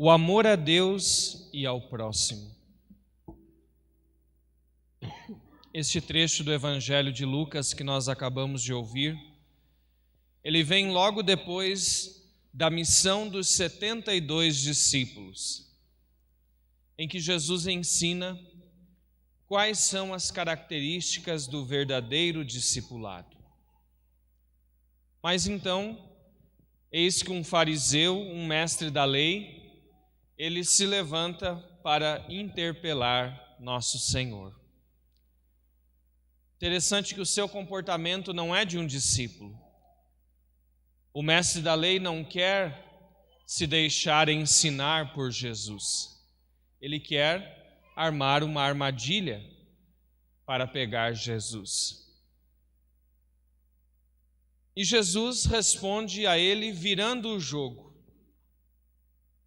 o amor a Deus e ao próximo. Este trecho do Evangelho de Lucas que nós acabamos de ouvir, ele vem logo depois da missão dos 72 discípulos, em que Jesus ensina quais são as características do verdadeiro discipulado. Mas então, eis que um fariseu, um mestre da lei, ele se levanta para interpelar nosso Senhor. Interessante que o seu comportamento não é de um discípulo. O mestre da lei não quer se deixar ensinar por Jesus. Ele quer armar uma armadilha para pegar Jesus. E Jesus responde a ele virando o jogo.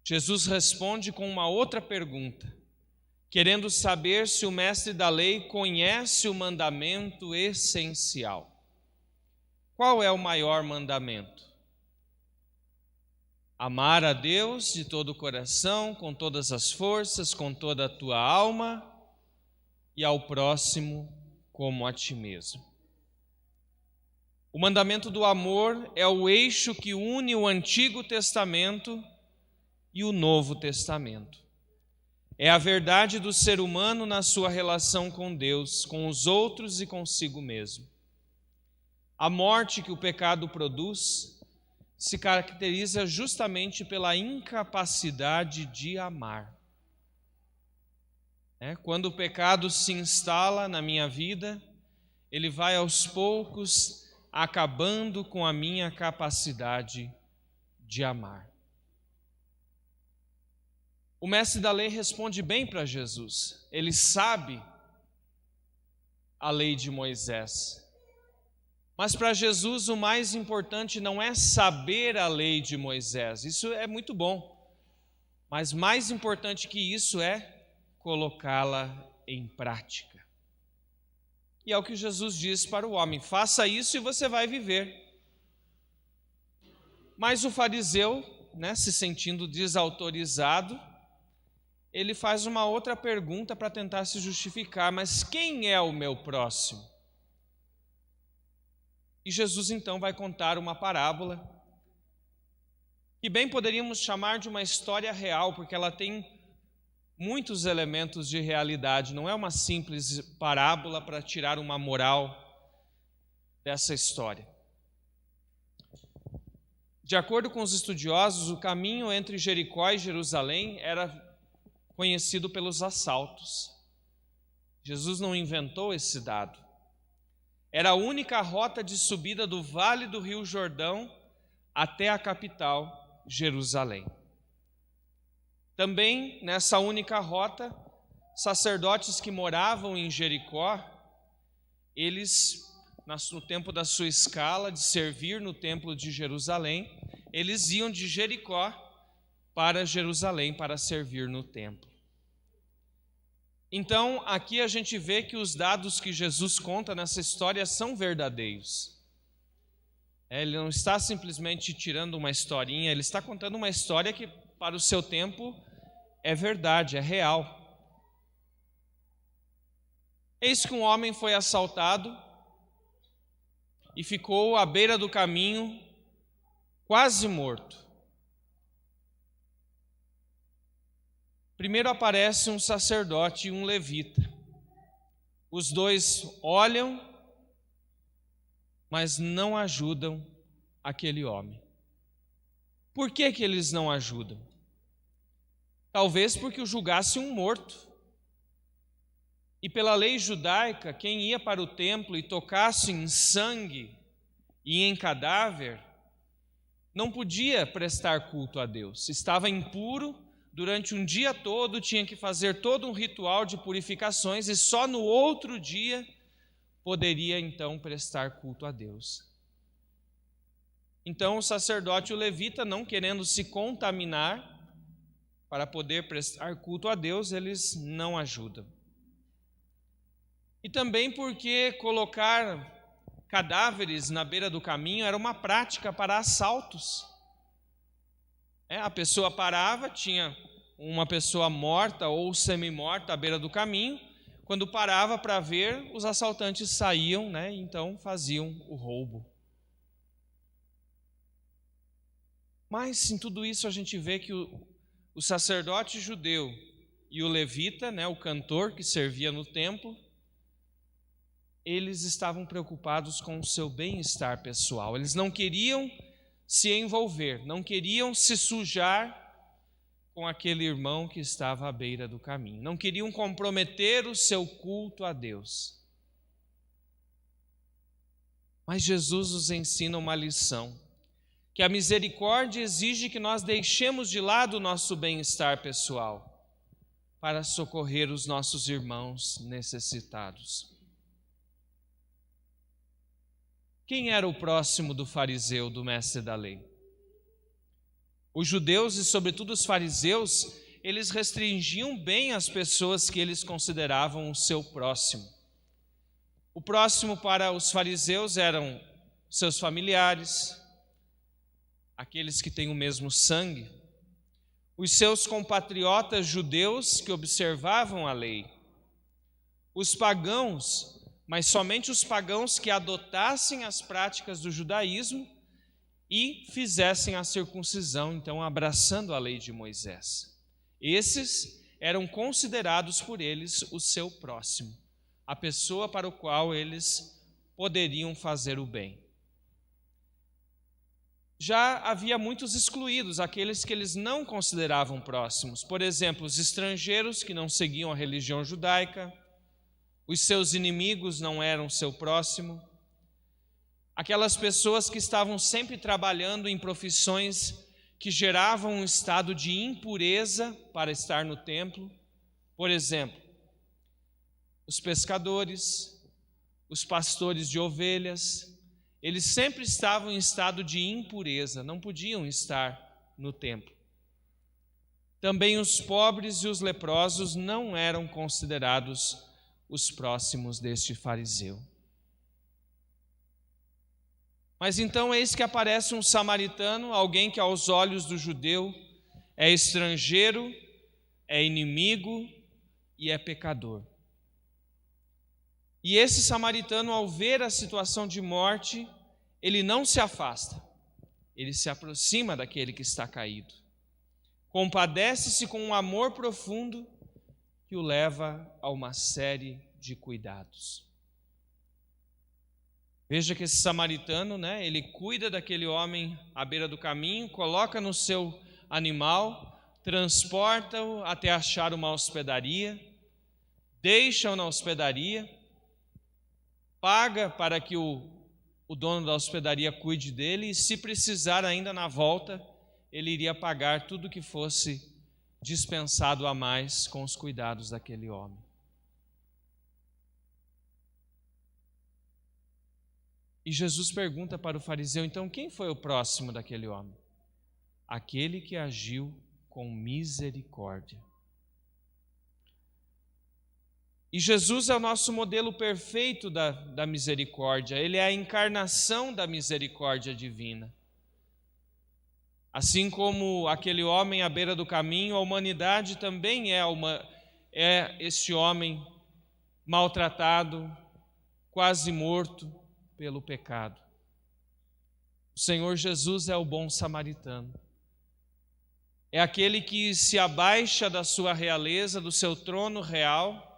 Jesus responde com uma outra pergunta, querendo saber se o mestre da lei conhece o mandamento essencial. Qual é o maior mandamento? Amar a Deus de todo o coração, com todas as forças, com toda a tua alma, e ao próximo como a ti mesmo. O mandamento do amor é o eixo que une o Antigo Testamento e o Novo Testamento. É a verdade do ser humano na sua relação com Deus, com os outros e consigo mesmo. A morte que o pecado produz se caracteriza justamente pela incapacidade de amar. Quando o pecado se instala na minha vida, ele vai aos poucos acabando com a minha capacidade de amar. O mestre da lei responde bem para Jesus. Ele sabe a lei de Moisés. Mas para Jesus o mais importante não é saber a lei de Moisés. Isso é muito bom. Mas mais importante que isso é colocá-la em prática. E é o que Jesus diz para o homem: faça isso e você vai viver. Mas o fariseu, se sentindo desautorizado, ele faz uma outra pergunta para tentar se justificar: mas quem é o meu próximo? E Jesus então vai contar uma parábola, que bem poderíamos chamar de uma história real, porque ela tem muitos elementos de realidade, não é uma simples parábola para tirar uma moral dessa história. De acordo com os estudiosos, o caminho entre Jericó e Jerusalém era conhecido pelos assaltos. Jesus não inventou esse dado. Era a única rota de subida do Vale do Rio Jordão até a capital, Jerusalém. Também nessa única rota, sacerdotes que moravam em Jericó, eles, no tempo da sua escala de servir no templo de Jerusalém, eles iam de Jericó para Jerusalém para servir no templo. Então, aqui a gente vê que os dados que Jesus conta nessa história são verdadeiros. Ele não está simplesmente tirando uma historinha, ele está contando uma história que, para o seu tempo, é verdade, é real. Eis que um homem foi assaltado e ficou à beira do caminho, quase morto. Primeiro aparece um sacerdote e um levita. Os dois olham, mas não ajudam aquele homem. Por que eles não ajudam? Talvez porque o julgasse um morto. E pela lei judaica, quem ia para o templo e tocasse em sangue e em cadáver, não podia prestar culto a Deus. Estava impuro. Durante um dia todo tinha que fazer todo um ritual de purificações e só no outro dia poderia então prestar culto a Deus. Então o sacerdote e o levita, não querendo se contaminar para poder prestar culto a Deus, eles não ajudam. E também porque colocar cadáveres na beira do caminho era uma prática para assaltos. A pessoa parava, tinha uma pessoa morta ou semi-morta à beira do caminho. Quando parava para ver, os assaltantes saíam, e então faziam o roubo. Mas em tudo isso a gente vê que o sacerdote judeu e o levita, o cantor que servia no templo, eles estavam preocupados com o seu bem-estar pessoal. Eles não queriam se envolver, não queriam se sujar com aquele irmão que estava à beira do caminho. Não queriam comprometer o seu culto a Deus. Mas Jesus nos ensina uma lição, que a misericórdia exige que nós deixemos de lado o nosso bem-estar pessoal para socorrer os nossos irmãos necessitados. Quem era o próximo do fariseu, do mestre da lei? Os judeus e sobretudo os fariseus, eles restringiam bem as pessoas que eles consideravam o seu próximo. O próximo para os fariseus eram seus familiares, aqueles que têm o mesmo sangue, os seus compatriotas judeus que observavam a lei, os pagãos, mas somente os pagãos que adotassem as práticas do judaísmo e fizessem a circuncisão, então abraçando a lei de Moisés. Esses eram considerados por eles o seu próximo, a pessoa para o qual eles poderiam fazer o bem. Já havia muitos excluídos, aqueles que eles não consideravam próximos. Por exemplo, os estrangeiros que não seguiam a religião judaica, os seus inimigos não eram seu próximo, aquelas pessoas que estavam sempre trabalhando em profissões que geravam um estado de impureza para estar no templo. Por exemplo, os pescadores, os pastores de ovelhas, eles sempre estavam em estado de impureza, não podiam estar no templo. Também os pobres e os leprosos não eram considerados os próximos deste fariseu. Mas então eis que aparece um samaritano, alguém que aos olhos do judeu é estrangeiro, é inimigo e é pecador. E esse samaritano, ao ver a situação de morte, ele não se afasta, ele se aproxima daquele que está caído. Compadece-se com um amor profundo que o leva a uma série de cuidados. Veja que esse samaritano, ele cuida daquele homem à beira do caminho, coloca no seu animal, transporta-o até achar uma hospedaria, deixa-o na hospedaria, paga para que o dono da hospedaria cuide dele, e se precisar ainda na volta, ele iria pagar tudo que fosse dispensado a mais com os cuidados daquele homem. E Jesus pergunta para o fariseu, então, quem foi o próximo daquele homem? Aquele que agiu com misericórdia. E Jesus é o nosso modelo perfeito da misericórdia, ele é a encarnação da misericórdia divina. Assim como aquele homem à beira do caminho, a humanidade também é este homem maltratado, quase morto pelo pecado. O Senhor Jesus é o bom samaritano. É aquele que se abaixa da sua realeza, do seu trono real,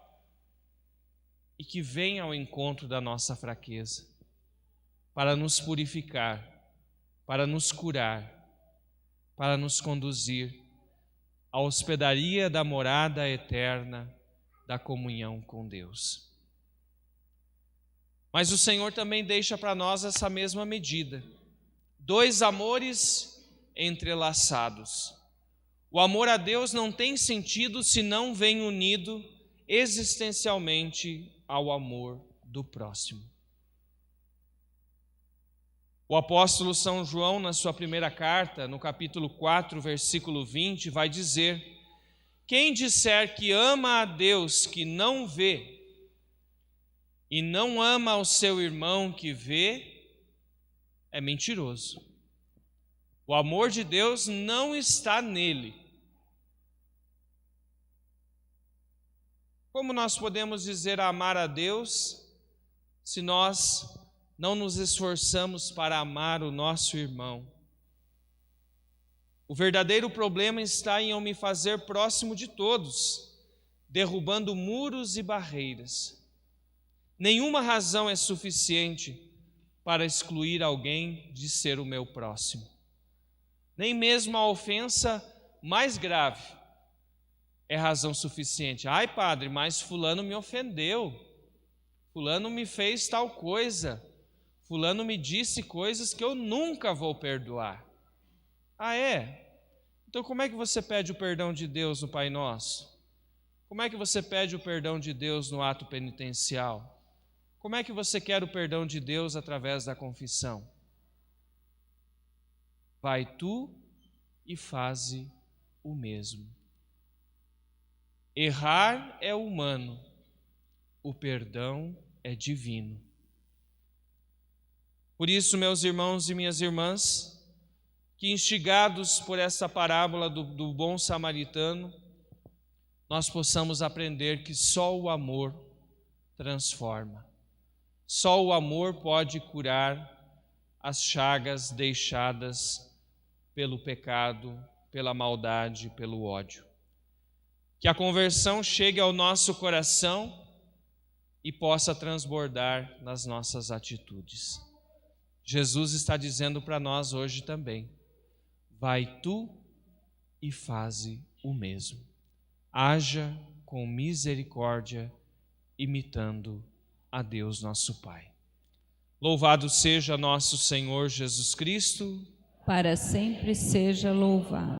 e que vem ao encontro da nossa fraqueza, para nos purificar, para nos curar, para nos conduzir à hospedaria da morada eterna da comunhão com Deus. Mas o Senhor também deixa para nós essa mesma medida. Dois amores entrelaçados. O amor a Deus não tem sentido se não vem unido existencialmente ao amor do próximo. O apóstolo São João, na sua primeira carta, no capítulo 4, versículo 20, vai dizer: quem disser que ama a Deus que não vê, e não ama o seu irmão que vê, é mentiroso. O amor de Deus não está nele. Como nós podemos dizer amar a Deus se nós não nos esforçamos para amar o nosso irmão? O verdadeiro problema está em eu me fazer próximo de todos, derrubando muros e barreiras. Nenhuma razão é suficiente para excluir alguém de ser o meu próximo. Nem mesmo a ofensa mais grave é razão suficiente. Ai, padre, mas fulano me ofendeu. Fulano me fez tal coisa. Fulano me disse coisas que eu nunca vou perdoar. Ah, é? Então como é que você pede o perdão de Deus no Pai Nosso? Como é que você pede o perdão de Deus no ato penitencial? Como é que você quer o perdão de Deus através da confissão? Vai tu e faze o mesmo. Errar é humano, o perdão é divino. Por isso, meus irmãos e minhas irmãs, que instigados por essa parábola do bom samaritano, nós possamos aprender que só o amor transforma. Só o amor pode curar as chagas deixadas pelo pecado, pela maldade, pelo ódio. Que a conversão chegue ao nosso coração e possa transbordar nas nossas atitudes. Jesus está dizendo para nós hoje também: vai tu e faze o mesmo. Haja com misericórdia, imitando a Deus nosso Pai. Louvado seja nosso Senhor Jesus Cristo. Para sempre seja louvado.